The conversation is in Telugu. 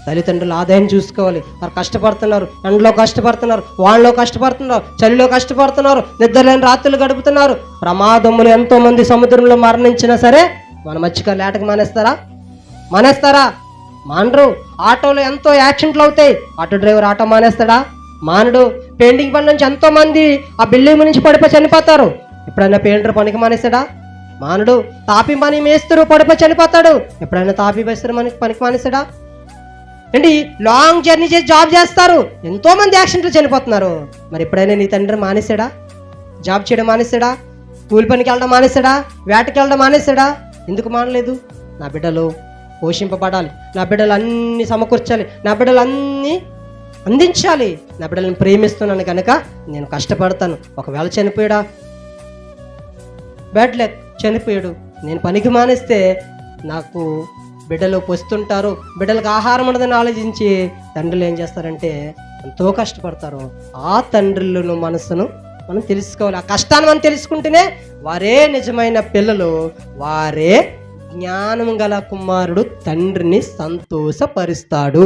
తల్లిదండ్రుల ఆదాయం చూసుకోవాలి. వారు కష్టపడుతున్నారు, ఎండలో కష్టపడుతున్నారు, వానలో కష్టపడుతున్నారు, చలిలో కష్టపడుతున్నారు, నిద్రలేని రాత్రులు గడుపుతున్నారు. ప్రమాదములు ఎంతోమంది సముద్రంలో మరణించినా సరే మన మధ్యకారులు లేటకు మానేస్తారా? మానరు. ఆటోలో ఎంతో యాక్సిడెంట్లు అవుతాయి, ఆటో డ్రైవర్ ఆటో మానేస్తాడా? మానడు. పెయింటింగ్ పని నుంచి ఎంతోమంది ఆ బిల్డింగ్ నుంచి పడిపోయి చనిపోతారు, ఎప్పుడైనా పెయింటర్ పనికి మానేస్తాడా? మానడు. తాపి పని మేస్తారు, పడిపోయి చనిపోతాడు, ఎప్పుడైనా తాపి మేస్తారు పనికి మానేస్తాడా? ఏంటి, లాంగ్ జర్నీ చేసి జాబ్ చేస్తారు, ఎంతోమంది యాక్సిడెంట్లు చనిపోతున్నారు. మరి ఎప్పుడైనా నీ తండ్రి మానేశాడా? జాబ్ చేయడం మానేశాడా? కూలి పనికి వెళ్ళడం మానేశాడా? వేటకి వెళ్ళడం మానేశాడా? ఎందుకు మానలేదు? నా బిడ్డలు పోషింపబడాలి, నా బిడ్డలు అన్నీ సమకూర్చాలి, నా బిడ్డలు అన్నీ అందించాలి, నా బిడ్డలను ప్రేమిస్తున్నాను కనుక నేను కష్టపడతాను. ఒకవేళ చనిపోయాడా, బ్యాడ్ లక్, చనిపోయాడు, నేను పనికి మానేస్తే నాకు బిడ్డలు పొస్తుంటారు, బిడ్డలకు ఆహారం ఉండదని ఆలోచించి తండ్రులు ఏం చేస్తారంటే ఎంతో కష్టపడతారు. ఆ తండ్రులను మనసును మనం తెలుసుకోవాలి. ఆ కష్టాన్ని మనం తెలుసుకుంటేనే వారే నిజమైన పిల్లలు, వారే జ్ఞానం గల కుమారుడు తండ్రిని సంతోషపరుస్తాడు.